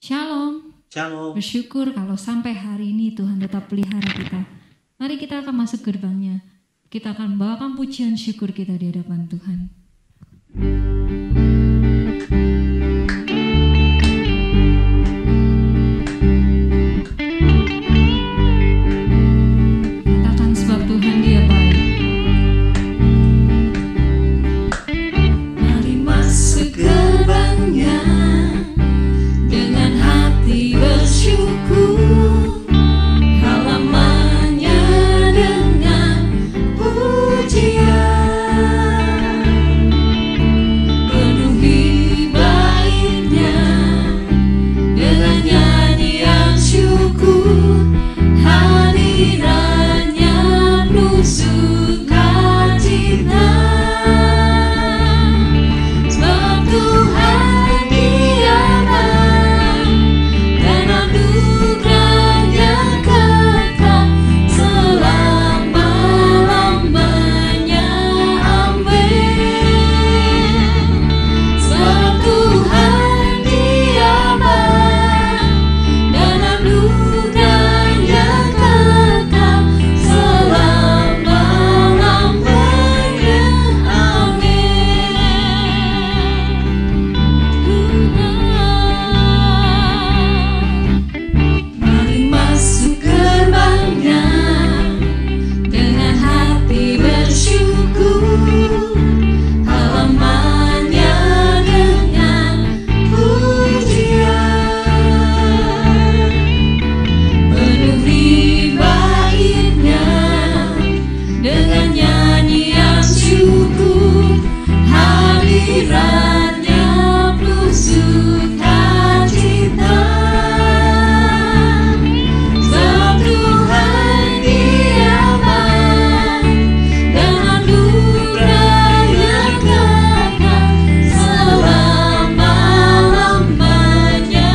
Shalom. Shalom. Bersyukur kalau sampai hari ini Tuhan tetap pelihara kita. Mari kita akan masuk gerbangnya. Kita akan membawakan pujian syukur kita di hadapan Tuhan. Katakan sebab Tuhan Dia baik. Mari masuk gerbangnya dengan hati bersyukur, halamannya dengan pujian, penuhi baitnya dengan nyanyian syukur, hadirannya penuh sukacita. Sebab Tuhan Dia baik dan anugerahnya kekal selama-lamanya. Amin. Sebab Tuhan Dia baik dan anugerahnya kekal selama-lamanya. Amin. Mari masuk gerbangnya dengan hati bersyukur, halamannya dengan pujian, penuhi baitnya dengan nyanyian syukur, hadiratnya penuh sukacita. Sebab Tuhan Dia baik dan anugerahnya kekal selama-lamanya.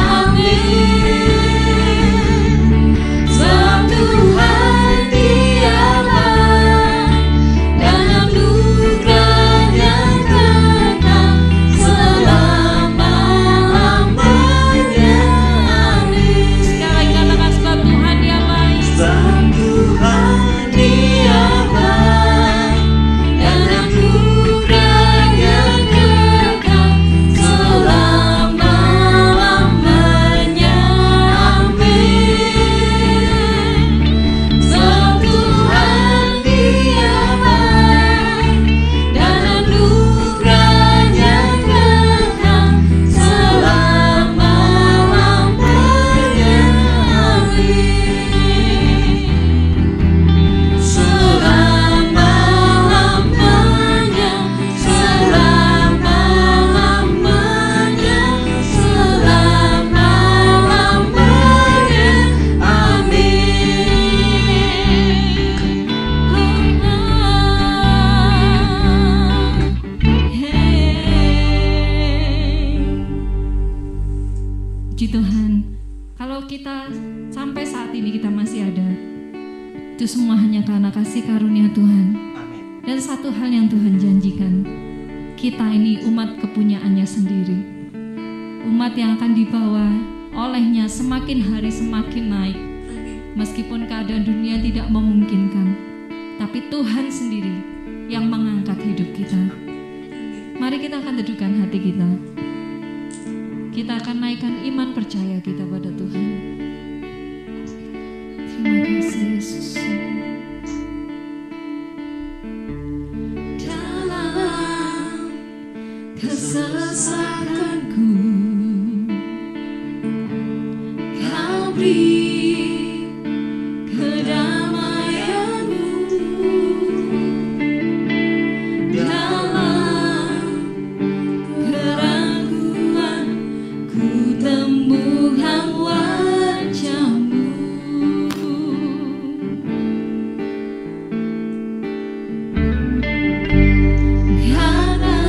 Amin. Sebab Tuhan Dia baik dan anugerahnya kekal selama-lamanya. Amin. Sekali katakan sebab Tuhan Dia baik. Sebab Tuhan Dia baik Dan anugerahnya kekal selama-lamanya. Amin. Sebab Tuhan Dia baik dan anugerahnya kekal selama-lamanya. Amin. Selama-lamanya, selama-lamanya, selama-lamanya. Puji Tuhan, kalau kita sampai saat ini kita masih ada, itu semua hanya karena kasih karunia Tuhan. Amin. Dan satu hal yang Tuhan janjikan, kita ini umat kepunyaannya sendiri, umat yang akan dibawa olehnya semakin hari semakin naik. Meskipun keadaan dunia tidak memungkinkan, tapi Tuhan sendiri yang mengangkat hidup kita. Mari kita akan teduhkan hati kita. Kita akan naikkan iman percaya kita pada Tuhan. Terima kasih Yesus. Dalam kesesakanku, Kau beri kedamaian-Mu. Dalam keraguan ku temukan wajah-Mu. Karena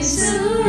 Surrender.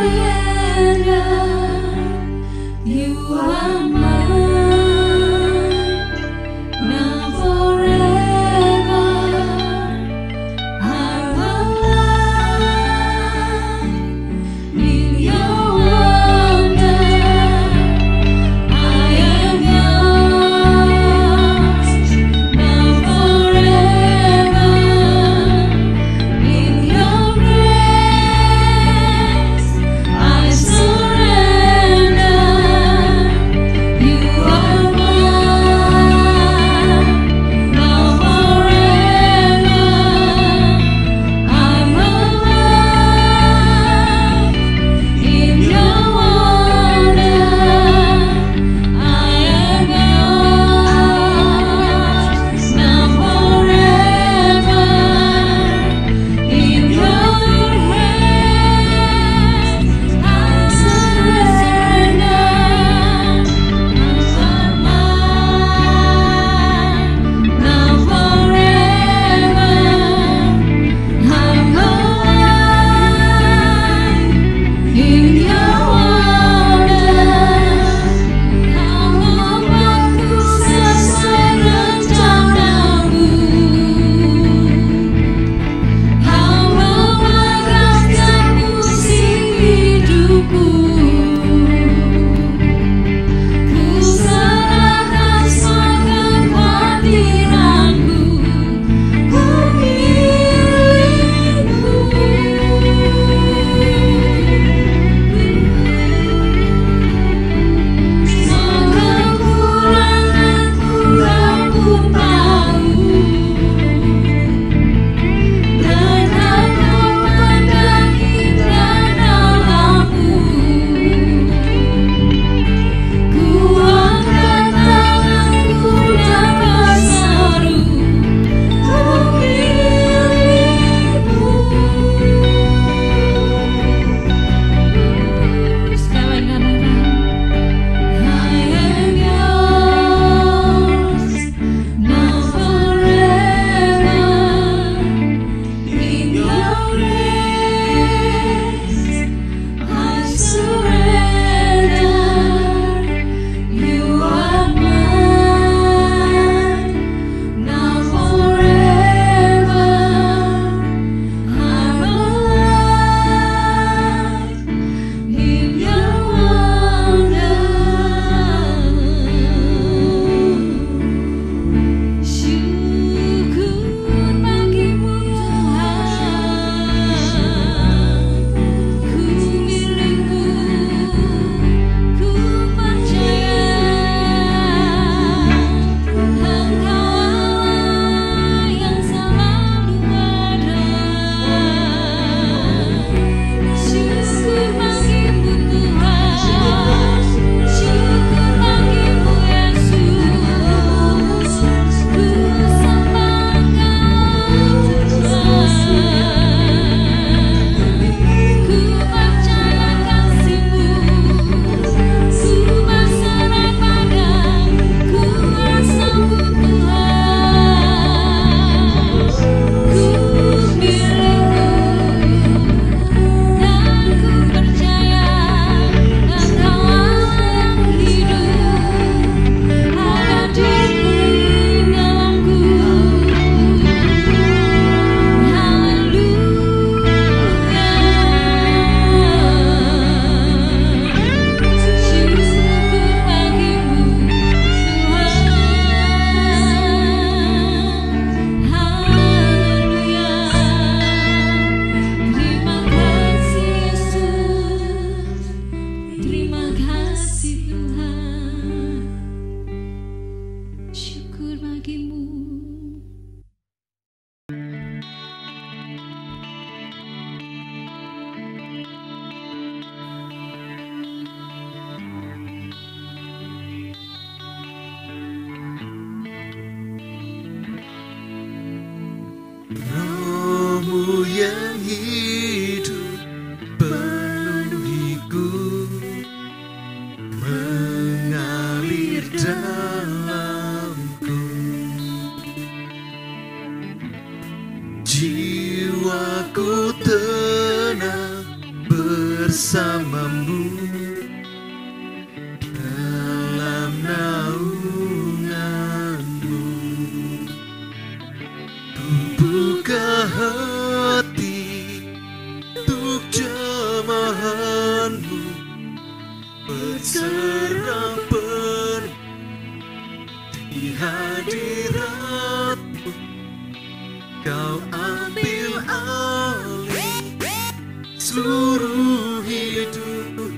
bersamamu dalam naunganmu. Ku buka hati untuk jemahanmu, berserah penuh di hadiratmu. Kau ambil alih seluruh hidupku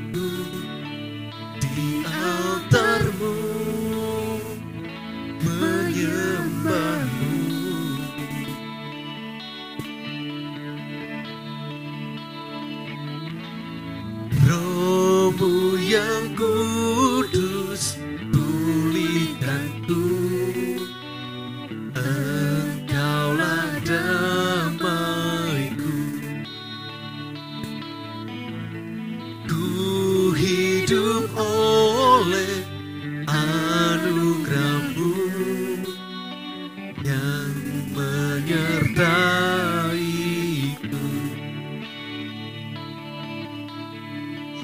di altarmu, menyembahmu. Rohmu yang kudus pulihkanku, Engkaulah damaiku. Ku hidup oleh anugerah-Mu yang menyertaiku,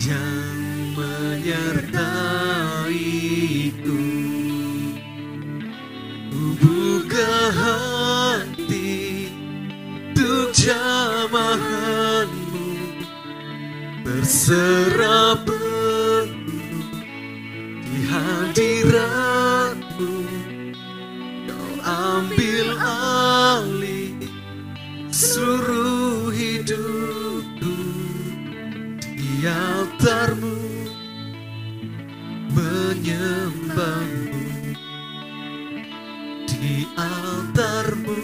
yang menyertaiku. Ku buka hati untuk jamahan-Mu, berserah penuh di hadirat-Mu. Kau ambil alih seluruh hidupku di altar-Mu, menyembah-Mu di altar-Mu,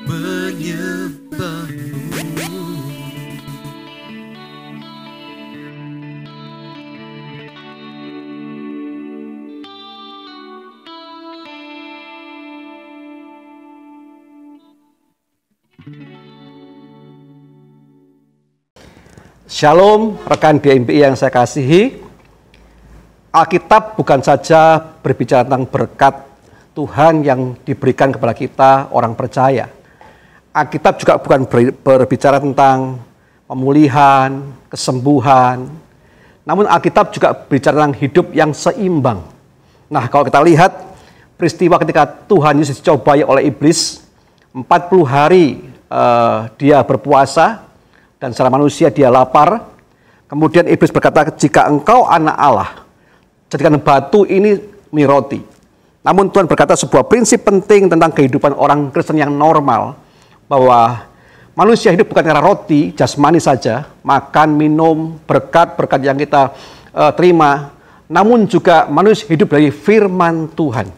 menyembah-Mu. Shalom rekan DMPI yang saya kasihi. Alkitab bukan saja berbicara tentang berkat Tuhan yang diberikan kepada kita orang percaya. Alkitab juga bukan berbicara tentang pemulihan, kesembuhan. Namun Alkitab juga berbicara tentang hidup yang seimbang. Nah, kalau kita lihat peristiwa ketika Tuhan Yesus dicobai oleh iblis, 40 hari dia berpuasa, dan secara manusia dia lapar. Kemudian iblis berkata, jika engkau anak Allah, jadikan batu ini menjadi roti. Namun Tuhan berkata sebuah prinsip penting tentang kehidupan orang Kristen yang normal, bahwa manusia hidup bukan karena roti jasmani saja, makan, minum, berkat-berkat yang kita terima, namun juga manusia hidup dari firman Tuhan.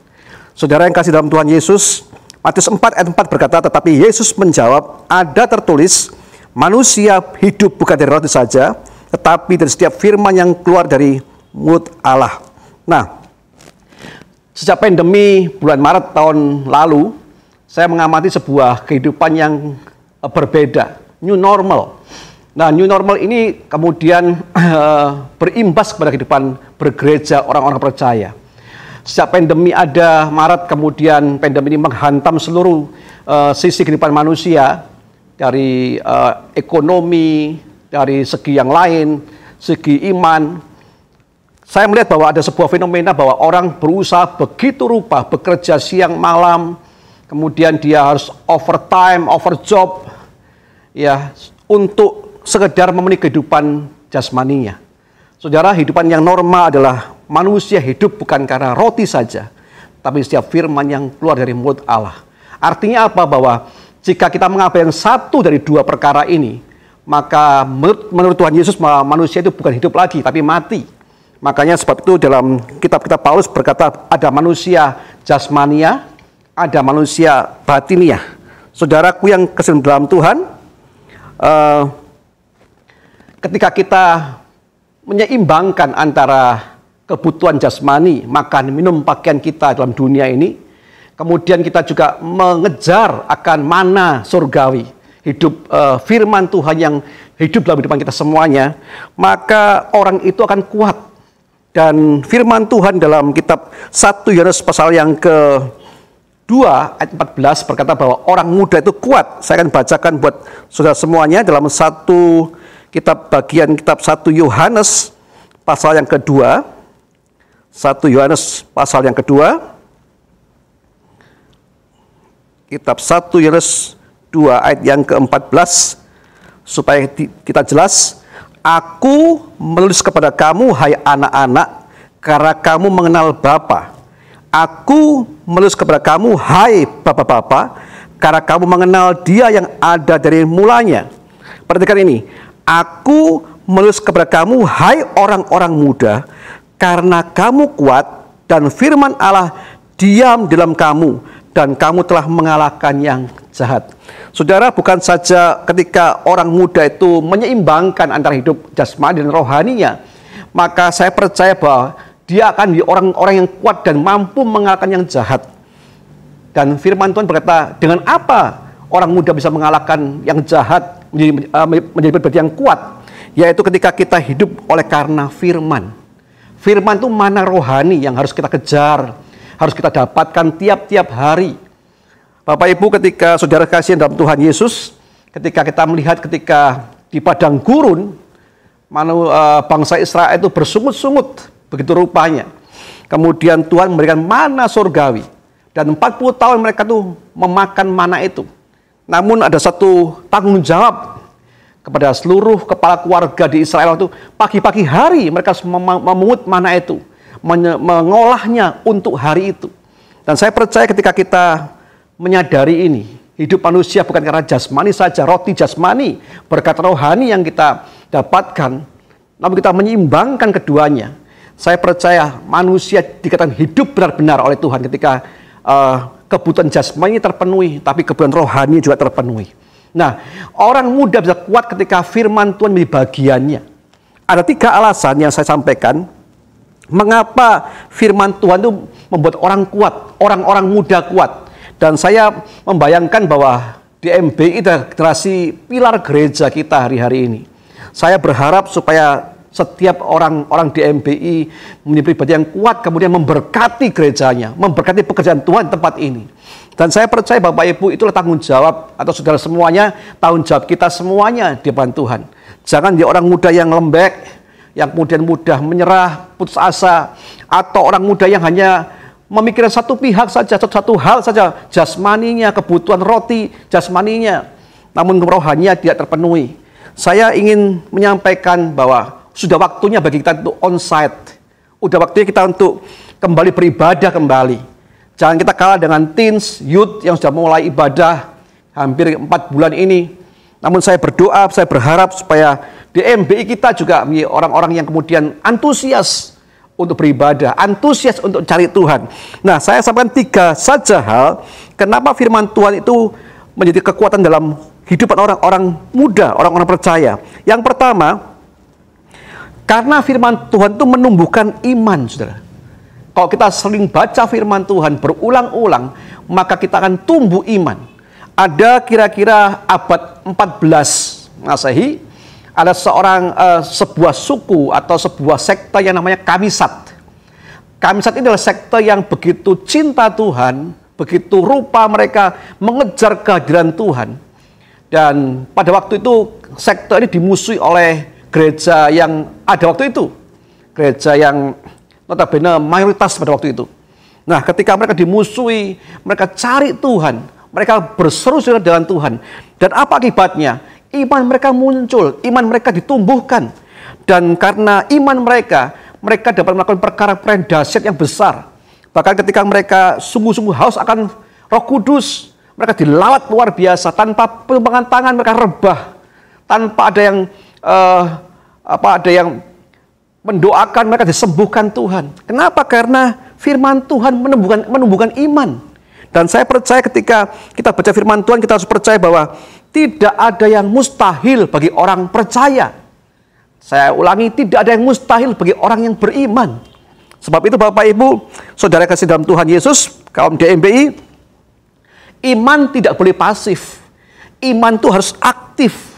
Saudara yang kasih dalam Tuhan Yesus, Matius 4 ayat 4 berkata, tetapi Yesus menjawab, ada tertulis, manusia hidup bukan dari roti saja, tetapi dari setiap firman yang keluar dari mulut Allah. Nah, sejak pandemi bulan Maret tahun lalu, saya mengamati sebuah kehidupan yang berbeda, new normal. Nah, new normal ini kemudian berimbas kepada kehidupan bergereja orang-orang percaya. Sejak pandemi ada Maret, kemudian pandemi ini menghantam seluruh sisi kehidupan manusia, dari ekonomi, dari segi yang lain, segi iman. Saya melihat bahwa ada sebuah fenomena bahwa orang berusaha begitu rupa, bekerja siang malam, kemudian dia harus overtime, overjob, ya, untuk sekedar memenuhi kehidupan jasmaninya. Saudara, kehidupan yang normal adalah manusia hidup bukan karena roti saja, tapi setiap firman yang keluar dari mulut Allah. Artinya apa? Bahwa jika kita mengabaikan satu dari dua perkara ini, maka menurut Tuhan Yesus manusia itu bukan hidup lagi, tapi mati. Makanya sebab itu dalam kitab-kitab Paulus berkata ada manusia jasmania, ada manusia batiniah. Saudaraku yang kasih dalam Tuhan, ketika kita menyeimbangkan antara kebutuhan jasmani, makan, minum, pakaian kita dalam dunia ini, kemudian kita juga mengejar akan mana surgawi, hidup firman Tuhan yang hidup dalam kehidupan kita semuanya, maka orang itu akan kuat. Dan firman Tuhan dalam kitab 1 Yohanes pasal yang ke-2 ayat 14 berkata bahwa orang muda itu kuat. Saya akan bacakan buat saudara semuanya dalam 1 kitab 1 Yohanes pasal yang kedua. 1 Yohanes pasal yang kedua. Kitab 1 Yohanes 2 ayat yang ke-14, supaya kita jelas. Aku menulis kepada kamu, hai anak-anak, karena kamu mengenal Bapa. Aku menulis kepada kamu, hai bapak-bapak, karena kamu mengenal Dia yang ada dari mulanya. Perhatikan ini. Aku menulis kepada kamu, hai orang-orang muda, karena kamu kuat dan firman Allah diam dalam kamu, dan kamu telah mengalahkan yang jahat. Saudara, bukan saja ketika orang muda itu menyeimbangkan antara hidup jasmani dan rohaninya, maka saya percaya bahwa dia akan menjadi orang-orang yang kuat dan mampu mengalahkan yang jahat. Dan firman Tuhan berkata, dengan apa orang muda bisa mengalahkan yang jahat, menjadi pribadi yang kuat? Yaitu ketika kita hidup oleh karena firman. Firman itu mana rohani yang harus kita kejar, harus kita dapatkan tiap-tiap hari. Bapak Ibu, ketika saudara kasih dalam Tuhan Yesus, ketika kita melihat ketika di padang gurun, bangsa Israel itu bersungut-sungut, begitu rupanya. Kemudian Tuhan memberikan mana surgawi, dan 40 tahun mereka tuh memakan mana itu. Namun ada satu tanggung jawab kepada seluruh kepala keluarga di Israel itu, pagi-pagi hari mereka memungut mana itu, mengolahnya untuk hari itu. Dan saya percaya ketika kita menyadari ini, hidup manusia bukan karena jasmani saja, roti jasmani, berkat rohani yang kita dapatkan, namun kita menyeimbangkan keduanya. Saya percaya manusia dikatakan hidup benar-benar oleh Tuhan ketika kebutuhan jasmani terpenuhi, tapi kebutuhan rohani juga terpenuhi. Nah, orang muda bisa kuat ketika firman Tuhan menjadi bagiannya. Ada 3 alasan yang saya sampaikan, mengapa firman Tuhan itu membuat orang kuat, orang-orang muda kuat. Dan saya membayangkan bahwa di MBI adalah generasi pilar gereja kita hari-hari ini. Saya berharap supaya setiap orang-orang di MBI menjadi pribadi yang kuat, kemudian memberkati gerejanya, memberkati pekerjaan Tuhan di tempat ini. Dan saya percaya Bapak Ibu, itulah tanggung jawab, atau saudara semuanya, tanggung jawab kita semuanya di depan Tuhan. Jangan jadi orang muda yang lembek, yang kemudian mudah menyerah, putus asa, atau orang muda yang hanya memikirkan satu pihak saja, satu hal saja, jasmaninya, kebutuhan roti, jasmaninya, namun rohaninya tidak terpenuhi. Saya ingin menyampaikan bahwa sudah waktunya bagi kita untuk onsite, sudah waktunya kita untuk kembali beribadah kembali. Jangan kita kalah dengan teens, youth yang sudah mulai ibadah hampir 4 bulan ini. Namun saya berdoa, saya berharap supaya di MBI kita juga menjadi orang-orang yang kemudian antusias untuk beribadah, antusias untuk cari Tuhan. Nah, saya sampaikan 3 saja hal kenapa firman Tuhan itu menjadi kekuatan dalam hidupan orang-orang muda, orang-orang percaya. Yang pertama, karena firman Tuhan itu menumbuhkan iman, saudara. Kalau kita sering baca firman Tuhan berulang-ulang, maka kita akan tumbuh iman. Ada kira-kira abad 14 Masehi, ada sebuah suku atau sebuah sekte yang namanya Kamisat. Kamisat ini adalah sekte yang begitu cinta Tuhan, begitu rupa mereka mengejar kehadiran Tuhan. Dan pada waktu itu sekte ini dimusuhi oleh gereja yang ada waktu itu. Gereja yang notabene mayoritas pada waktu itu. Nah, ketika mereka dimusuhi, mereka cari Tuhan, mereka berseru-seru dengan Tuhan. Dan apa akibatnya? Iman mereka muncul, iman mereka ditumbuhkan. Dan karena iman mereka dapat melakukan perkara-perkara yang dahsyat yang besar. Bahkan ketika mereka sungguh-sungguh haus akan Roh Kudus, mereka dilawat luar biasa, tanpa perlumbangan tangan mereka rebah, tanpa ada yang mendoakan, mereka disembuhkan Tuhan. Kenapa? Karena firman Tuhan menumbuhkan iman. Dan saya percaya ketika kita baca firman Tuhan, kita harus percaya bahwa tidak ada yang mustahil bagi orang percaya. Saya ulangi, tidak ada yang mustahil bagi orang yang beriman. Sebab itu Bapak Ibu, saudara kasih dalam Tuhan Yesus, kaum DMBI, iman tidak boleh pasif. Iman itu harus aktif.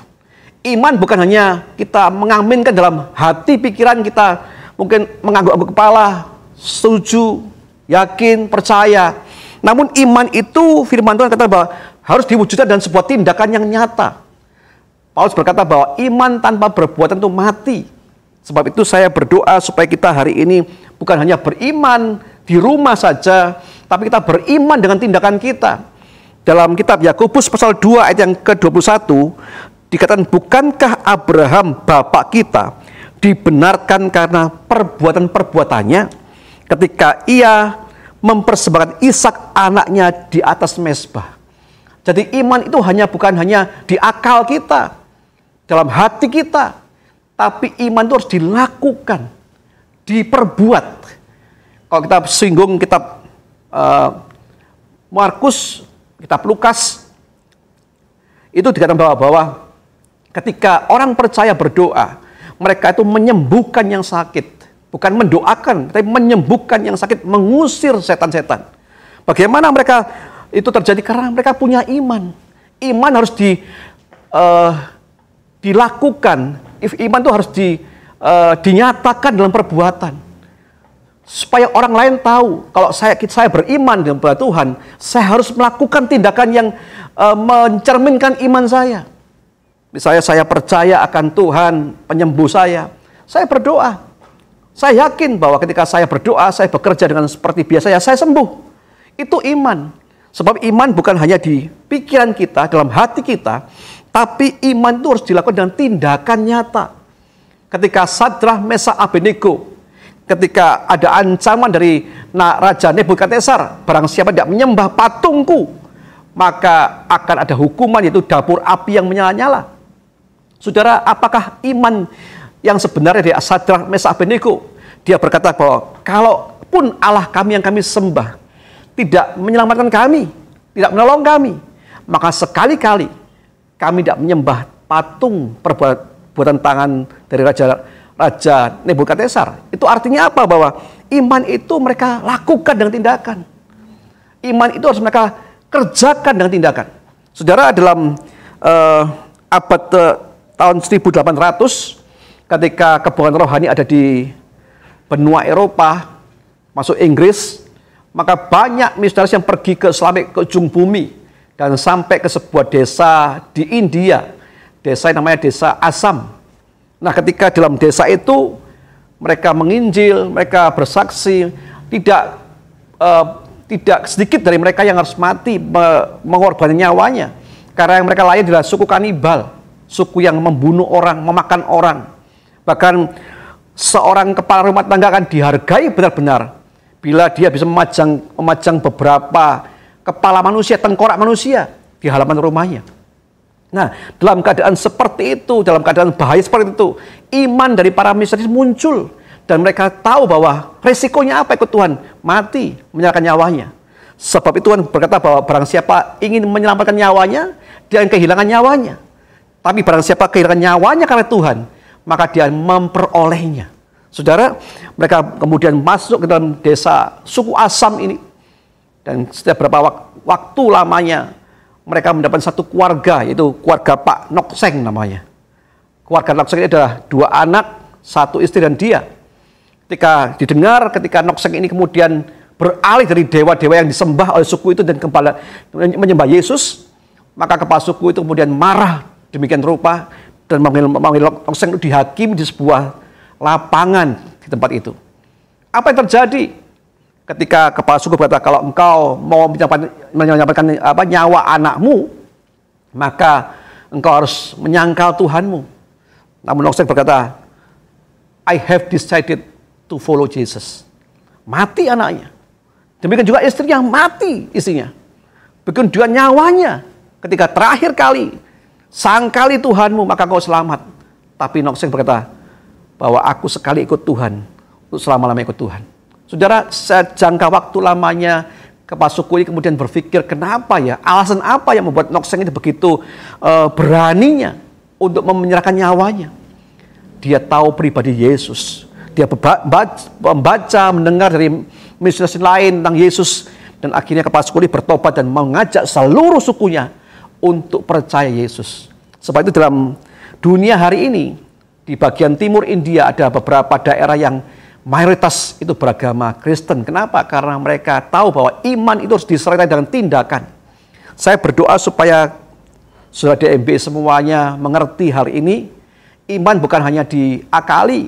Iman bukan hanya kita mengaminkan dalam hati pikiran kita, mungkin mengangguk-angguk kepala, setuju, yakin, percaya. Namun iman itu firman Tuhan kata bahwa harus diwujudkan dalam sebuah tindakan yang nyata. Paulus berkata bahwa iman tanpa perbuatan itu mati. Sebab itu saya berdoa supaya kita hari ini bukan hanya beriman di rumah saja, tapi kita beriman dengan tindakan kita. Dalam kitab Yakobus pasal 2 ayat yang ke-21 dikatakan, bukankah Abraham bapak kita dibenarkan karena perbuatan-perbuatannya ketika ia mempersembahkan Ishak anaknya di atas mezbah. Jadi iman itu bukan hanya di akal kita, dalam hati kita, tapi iman itu harus dilakukan, diperbuat. Kalau kita singgung kitab Markus, kitab Lukas, itu dikatakan bahwa ketika orang percaya berdoa, mereka itu menyembuhkan yang sakit, bukan mendoakan, tapi menyembuhkan yang sakit, mengusir setan-setan. Bagaimana mereka itu terjadi? Karena mereka punya iman. Iman harus dilakukan. Iman itu harus dinyatakan dalam perbuatan. Supaya orang lain tahu, kalau saya beriman dengan Tuhan, saya harus melakukan tindakan yang mencerminkan iman saya. Misalnya saya percaya akan Tuhan penyembuh saya berdoa. Saya yakin bahwa ketika saya berdoa, saya bekerja dengan seperti biasa, saya sembuh. Itu iman. Sebab iman bukan hanya di pikiran kita, dalam hati kita, tapi iman itu harus dilakukan dengan tindakan nyata. Ketika Sadrah, Mesak, Abednego, ketika ada ancaman dari Raja Nebukadnezar, barang siapa tidak menyembah patungku, maka akan ada hukuman, yaitu dapur api yang menyala-nyala. Saudara, apakah iman yang sebenarnya dari Sadrah, Mesak, Abednego? Dia berkata bahwa kalaupun Allah kami yang kami sembah tidak menyelamatkan kami, tidak menolong kami, maka sekali-kali kami tidak menyembah patung perbuatan tangan dari Raja Nebukadnezar. Itu artinya apa? Bahwa iman itu mereka lakukan dengan tindakan. Iman itu harus mereka kerjakan dengan tindakan. Saudara, dalam abad tahun 1800, ketika kebohongan rohani ada di benua Eropa, masuk Inggris, maka banyak misionaris yang pergi ke Islamic, ke ujung bumi, dan sampai ke sebuah desa di India. Desa yang namanya desa Assam. Nah, ketika dalam desa itu mereka menginjil, mereka bersaksi, tidak sedikit dari mereka yang harus mati, mengorbankan nyawanya. Karena yang mereka lain adalah suku kanibal, suku yang membunuh orang, memakan orang. Bahkan seorang kepala rumah tangga akan dihargai benar-benar bila dia bisa memajang beberapa kepala manusia, tengkorak manusia di halaman rumahnya. Nah, dalam keadaan seperti itu, dalam keadaan bahaya seperti itu, iman dari para misionaris muncul. Dan mereka tahu bahwa resikonya apa ikut Tuhan? Mati, menyerahkan nyawanya. Sebab itu Tuhan berkata bahwa barang siapa ingin menyelamatkan nyawanya, dia akan kehilangan nyawanya. Tapi barang siapa kehilangan nyawanya karena Tuhan, maka dia memperolehnya. Saudara, mereka kemudian masuk ke dalam desa suku Assam ini. Dan setiap beberapa waktu lamanya, mereka mendapat satu keluarga, yaitu keluarga Pak Nokseng namanya. Keluarga Nokseng ini adalah 2 anak, 1 istri dan dia. Ketika didengar, ketika Nokseng ini kemudian beralih dari dewa-dewa yang disembah oleh suku itu dan kembali menyembah Yesus, maka kepala suku itu kemudian marah demikian rupa dan memanggil Nokseng itu dihakimi di sebuah lapangan di tempat itu. Apa yang terjadi? Ketika kepala suku berkata, kalau engkau mau menyampaikan nyawa anakmu, maka engkau harus menyangkal Tuhanmu. Namun Nokseng berkata, I have decided to follow Jesus. Mati anaknya. Demikian juga istrinya, mati istrinya. Begitu juga nyawanya. Ketika terakhir kali, sangkali Tuhanmu, maka kau selamat. Tapi Nokseng berkata, bahwa aku sekali ikut Tuhan, untuk selama-lamanya ikut Tuhan. Saudara, sejangka waktu lamanya kepala suku ini kemudian berpikir, kenapa ya, alasan apa yang membuat Nokseng itu begitu beraninya untuk menyerahkan nyawanya. Dia tahu pribadi Yesus. Dia membaca, mendengar dari misionaris lain tentang Yesus. Dan akhirnya kepala suku ini bertobat dan mengajak seluruh sukunya untuk percaya Yesus. Sebab itu dalam dunia hari ini, di bagian timur India ada beberapa daerah yang mayoritas itu beragama Kristen. Kenapa? Karena mereka tahu bahwa iman itu harus disertai dengan tindakan. Saya berdoa supaya Saudara DMB semuanya mengerti hal ini. Iman bukan hanya diakali,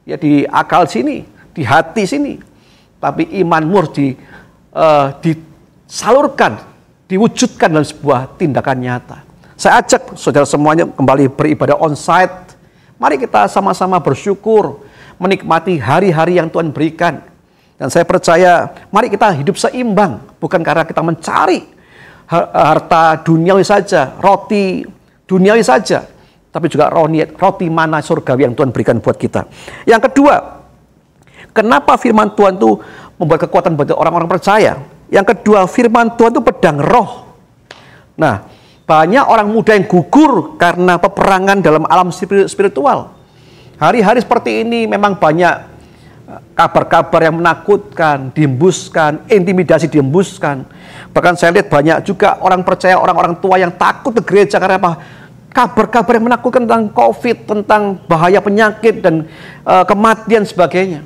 ya di akal sini, di hati sini, tapi iman disalurkan, diwujudkan dalam sebuah tindakan nyata. Saya ajak saudara semuanya kembali beribadah on-site. Mari kita sama-sama bersyukur, menikmati hari-hari yang Tuhan berikan. Dan saya percaya, mari kita hidup seimbang, bukan karena kita mencari harta duniawi saja, roti duniawi saja, tapi juga roti mana surgawi yang Tuhan berikan buat kita. Yang kedua, kenapa firman Tuhan itu membuat kekuatan bagi orang-orang percaya? Yang kedua, firman Tuhan itu pedang roh. Nah, banyak orang muda yang gugur karena peperangan dalam alam spiritual. Hari-hari seperti ini memang banyak kabar-kabar yang menakutkan, dihembuskan, intimidasi dihembuskan. Bahkan saya lihat banyak juga orang percaya, orang-orang tua yang takut ke gereja karena apa? Kabar-kabar yang menakutkan tentang COVID, tentang bahaya penyakit dan kematian sebagainya.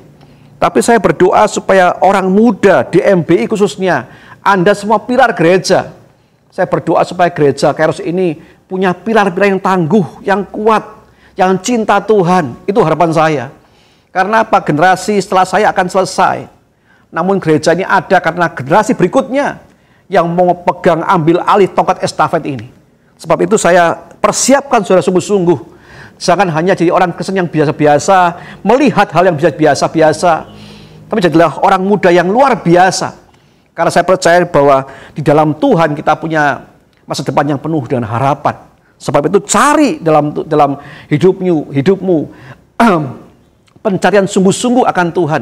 Tapi saya berdoa supaya orang muda di MBI khususnya, Anda semua pilar gereja. Saya berdoa supaya gereja Kairos ini punya pilar-pilar yang tangguh, yang kuat, yang cinta Tuhan. Itu harapan saya. Karena apa? Generasi setelah saya akan selesai. Namun gereja ini ada karena generasi berikutnya yang mau pegang ambil alih tongkat estafet ini. Sebab itu saya persiapkan saudara sungguh-sungguh. Jangan hanya jadi orang Kristen yang biasa-biasa, melihat hal yang biasa-biasa. Tapi jadilah orang muda yang luar biasa. Karena saya percaya bahwa di dalam Tuhan kita punya masa depan yang penuh dengan harapan. Sebab itu cari dalam hidupmu pencarian sungguh-sungguh akan Tuhan.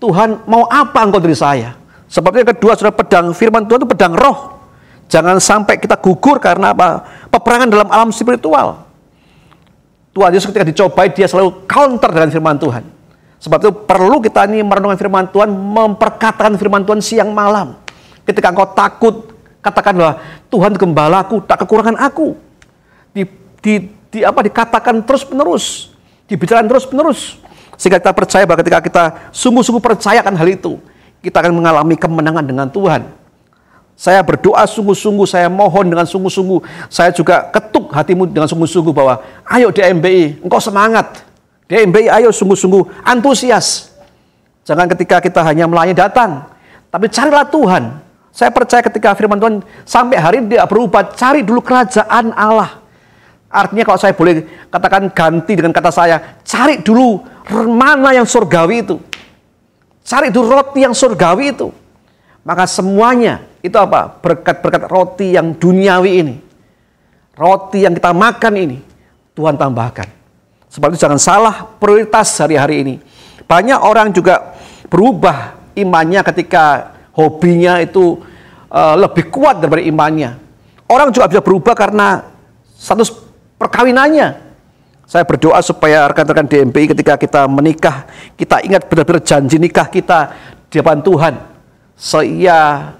Tuhan mau apa engkau dari saya? Sebab yang kedua, saudara, pedang firman Tuhan itu pedang roh. Jangan sampai kita gugur karena apa? Peperangan dalam alam spiritual. Tuhan Yesus ketika dicobai, dia selalu counter dengan firman Tuhan. Sebab itu perlu kita ini merenungkan firman Tuhan, memperkatakan firman Tuhan siang malam. Ketika engkau takut, katakanlah, Tuhan gembalaku, tak kekurangan aku. Dikatakan terus-menerus, dibicarakan terus-menerus. Sehingga kita percaya bahwa ketika kita sungguh-sungguh percayakan hal itu, kita akan mengalami kemenangan dengan Tuhan. Saya berdoa sungguh-sungguh, saya mohon dengan sungguh-sungguh. Saya juga ketuk hatimu dengan sungguh-sungguh bahwa ayo DMBI, engkau semangat. DMBI ayo sungguh-sungguh antusias. Jangan ketika kita hanya melayani datang, tapi carilah Tuhan. Saya percaya ketika firman Tuhan sampai hari ini tidak berubah, cari dulu kerajaan Allah. Artinya kalau saya boleh katakan ganti dengan kata saya, cari dulu mana yang surgawi itu. Cari dulu roti yang surgawi itu. Maka semuanya itu apa? Berkat-berkat roti yang duniawi ini. Roti yang kita makan ini, Tuhan tambahkan. Sebab itu jangan salah prioritas hari-hari ini. Banyak orang juga berubah imannya ketika hobinya itu lebih kuat daripada imannya. Orang juga bisa berubah karena status perkawinannya. Saya berdoa supaya rekan-rekan DMBI ketika kita menikah, kita ingat benar-benar janji nikah kita di depan Tuhan.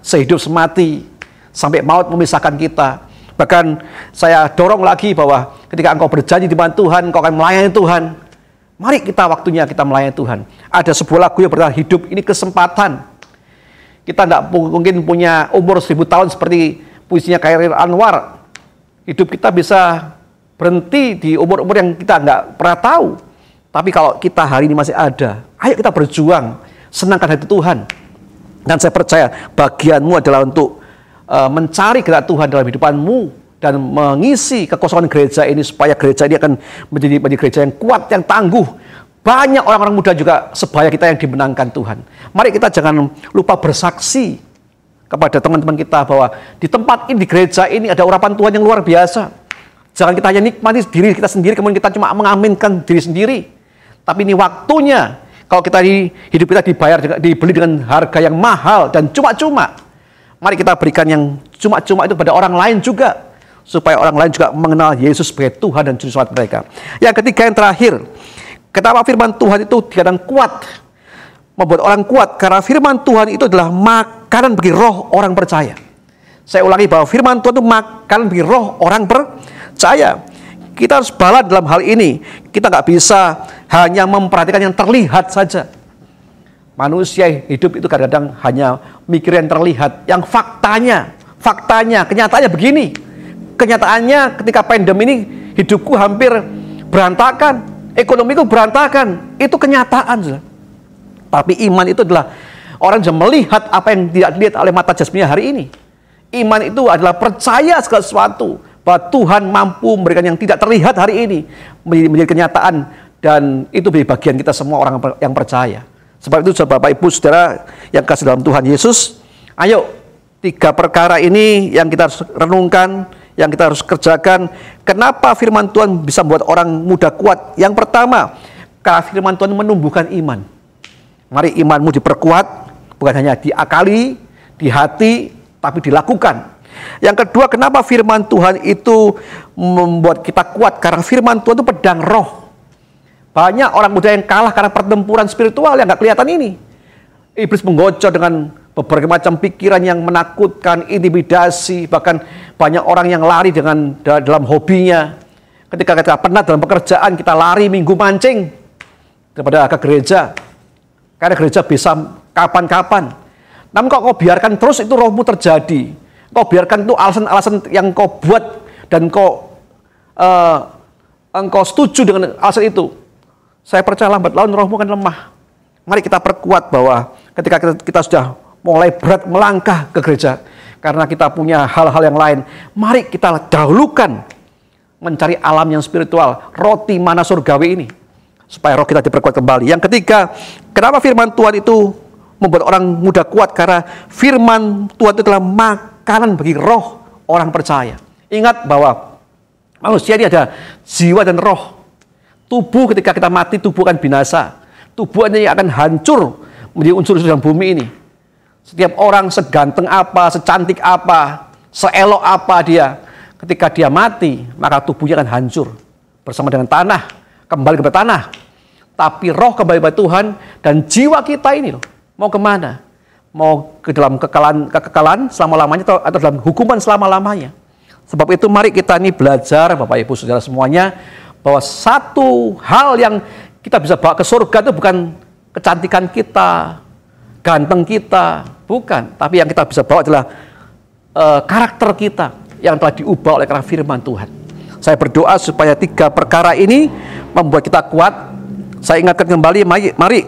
Sehidup semati, sampai maut memisahkan kita. Bahkan saya dorong lagi bahwa ketika engkau berjanji di depan Tuhan, engkau akan melayani Tuhan. Mari waktunya kita melayani Tuhan. Ada sebuah lagu yang berkata, hidup ini kesempatan. Kita tidak mungkin punya umur 1000 tahun seperti puisinya Khairil Anwar. Hidup kita bisa berhenti di umur-umur yang kita nggak pernah tahu. Tapi kalau kita hari ini masih ada, ayo kita berjuang, senangkan hati Tuhan. Dan saya percaya bagianmu adalah untuk mencari gerak Tuhan dalam hidupanmu dan mengisi kekosongan gereja ini supaya gereja ini akan menjadi gereja yang kuat, yang tangguh. Banyak orang-orang muda juga sebaya kita yang dimenangkan Tuhan. Mari kita jangan lupa bersaksi kepada teman-teman kita bahwa di tempat ini, di gereja ini ada urapan Tuhan yang luar biasa. Jangan kita hanya nikmati diri kita sendiri, kemudian kita cuma mengaminkan diri sendiri. Tapi ini waktunya, kalau kita hidup kita dibeli dengan harga yang mahal dan cuma-cuma. Mari kita berikan yang cuma-cuma itu pada orang lain juga. Supaya orang lain juga mengenal Yesus sebagai Tuhan dan Juru Selamat mereka. Yang ketiga, yang terakhir. Kenapa firman Tuhan itu dikatakan kuat? Membuat orang kuat. Karena firman Tuhan itu adalah makanan bagi roh orang percaya. Saya ulangi bahwa firman Tuhan itu makanan bagi roh orang percaya. Kita harus balance dalam hal ini. Kita nggak bisa hanya memperhatikan yang terlihat saja. Manusia hidup itu kadang-kadang hanya mikir yang terlihat. Yang faktanya, kenyataannya begini. kenyataannya ketika pandemi ini hidupku hampir berantakan, ekonomiku berantakan. Itu kenyataan, saudara. Tapi iman itu adalah orang yang melihat apa yang tidak dilihat oleh mata jasmani hari ini. Iman itu adalah percaya segala sesuatu bahwa Tuhan mampu memberikan yang tidak terlihat hari ini menjadi kenyataan, dan itu menjadi bagian kita semua orang yang percaya. Sebab itu Bapak Ibu Saudara yang kasih dalam Tuhan Yesus, ayo 3 perkara ini yang kita harus renungkan, yang kita harus kerjakan. Kenapa firman Tuhan bisa membuat orang muda kuat? Yang pertama, karena firman Tuhan menumbuhkan iman. Mari imanmu diperkuat, bukan hanya diakali, di hati, tapi dilakukan. Yang kedua, kenapa firman Tuhan itu membuat kita kuat? Karena firman Tuhan itu pedang roh. Banyak orang muda yang kalah karena pertempuran spiritual yang nggak kelihatan ini. Iblis menggocor dengan berbagai macam pikiran yang menakutkan, intimidasi, bahkan banyak orang yang lari dalam hobinya. Ketika kita penat dalam pekerjaan, kita lari minggu mancing daripada ke gereja. Karena gereja bisa kapan-kapan. Namun kok kau biarkan terus itu rohmu terjadi. Kau biarkan itu alasan-alasan yang kau buat dan engkau setuju dengan alasan itu. Saya percaya lambat laun rohmu akan lemah. Mari kita perkuat bahwa ketika kita sudah mulai berat melangkah ke gereja, karena kita punya hal-hal yang lain, mari kita dahulukan mencari alam yang spiritual, roti mana surgawi ini, supaya roh kita diperkuat kembali. Yang ketiga, kenapa firman Tuhan itu membuat orang muda kuat? Karena firman Tuhan itu adalah makanan bagi roh orang percaya. Ingat bahwa manusia ini ada jiwa dan roh. Tubuh ketika kita mati, tubuh akan binasa. Tubuh ini akan hancur menjadi unsur-unsur dalam bumi ini. Setiap orang seganteng apa, secantik apa, seelok apa dia, ketika dia mati, maka tubuhnya akan hancur bersama dengan tanah, kembali kepada tanah. Tapi roh kembali kepada Tuhan, dan jiwa kita ini loh, mau kemana? Mau ke dalam kekekalan selama-lamanya atau dalam hukuman selama-lamanya? Sebab itu mari kita ini belajar, Bapak Ibu Saudara semuanya, bahwa satu hal yang kita bisa bawa ke surga itu bukan kecantikan kita, ganteng kita, bukan. Tapi yang kita bisa bawa adalah karakter kita yang telah diubah oleh karena firman Tuhan. Saya berdoa supaya 3 perkara ini membuat kita kuat. Saya ingatkan kembali, mari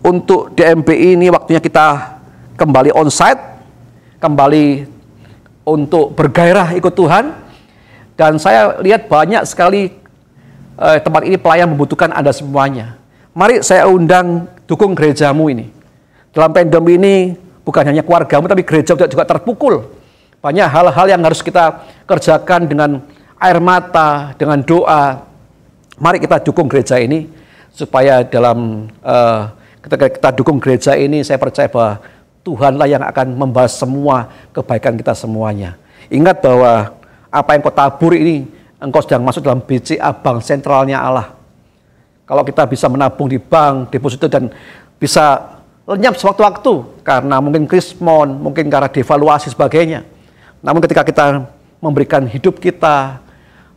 untuk DMPI ini waktunya kita kembali onsite, kembali untuk bergairah ikut Tuhan. Dan saya lihat banyak sekali tempat ini pelayan membutuhkan Anda semuanya. Mari saya undang dukung gerejamu ini. Dalam pandemi ini bukan hanya keluargamu, tapi gereja juga terpukul. Banyak hal-hal yang harus kita kerjakan dengan air mata, dengan doa. Mari kita dukung gereja ini, supaya dalam ketika kita dukung gereja ini, saya percaya bahwa Tuhanlah yang akan membalas semua kebaikan kita semuanya. Ingat bahwa apa yang kau tabur ini, engkau sedang masuk dalam BCA, bank sentralnya Allah. Kalau kita bisa menabung di bank, deposito, dan bisa lenyap sewaktu-waktu, karena mungkin krismon, mungkin karena devaluasi sebagainya. Namun ketika kita memberikan hidup kita,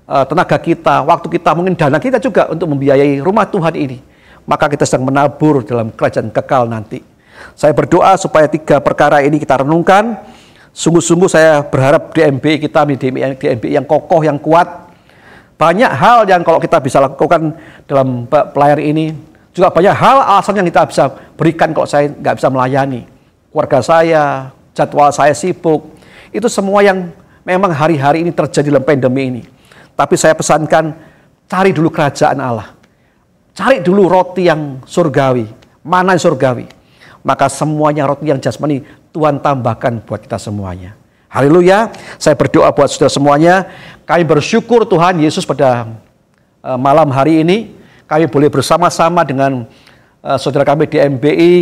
tenaga kita, waktu kita, mungkin dana kita juga untuk membiayai rumah Tuhan ini, maka kita sedang menabur dalam kerajaan kekal nanti. Saya berdoa supaya 3 perkara ini kita renungkan. Sungguh-sungguh saya berharap DMPI kita menjadi DMPI yang kokoh, yang kuat. Banyak hal yang kalau kita bisa lakukan dalam pelayanan ini, juga banyak hal alasan yang kita bisa berikan kalau saya nggak bisa melayani. Keluarga saya, jadwal saya sibuk, itu semua yang memang hari-hari ini terjadi dalam pandemi ini. Tapi saya pesankan, cari dulu kerajaan Allah. Cari dulu roti yang surgawi, mana yang surgawi. Maka semuanya roti yang jasmani Tuhan tambahkan buat kita semuanya. Haleluya. Saya berdoa buat saudara semuanya. Kami bersyukur Tuhan Yesus pada malam hari ini kami boleh bersama-sama dengan saudara kami di MBI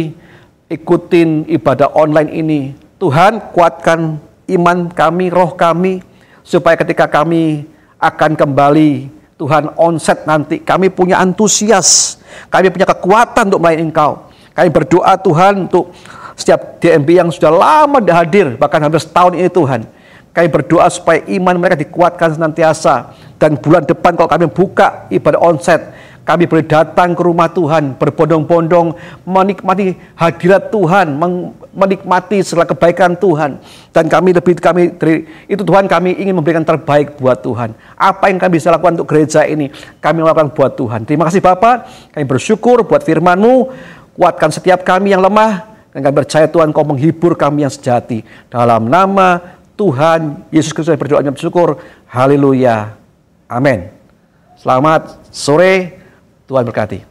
ikutin ibadah online ini. Tuhan, kuatkan iman kami, roh kami, supaya ketika kami akan kembali Tuhan onset nanti, kami punya antusias, kami punya kekuatan untuk melayani Engkau. Kami berdoa Tuhan untuk setiap DMB yang sudah lama tidak hadir, bahkan hampir setahun ini Tuhan. Kami berdoa supaya iman mereka dikuatkan senantiasa. Dan bulan depan kalau kami buka ibadah onset, Kami boleh datang ke rumah Tuhan, berbondong-bondong, menikmati hadirat Tuhan, menikmati segala kebaikan Tuhan. Dan kami dari itu Tuhan, kami ingin memberikan terbaik buat Tuhan. Apa yang kami bisa lakukan untuk gereja ini, kami lakukan buat Tuhan. Terima kasih Bapak, kami bersyukur buat firman-Mu, kuatkan setiap kami yang lemah, dan kami percaya Tuhan Kau menghibur kami yang sejati. Dalam nama Tuhan Yesus Kristus berdoa dan bersyukur. Haleluya. Amin. Selamat sore. Tuhan berkati.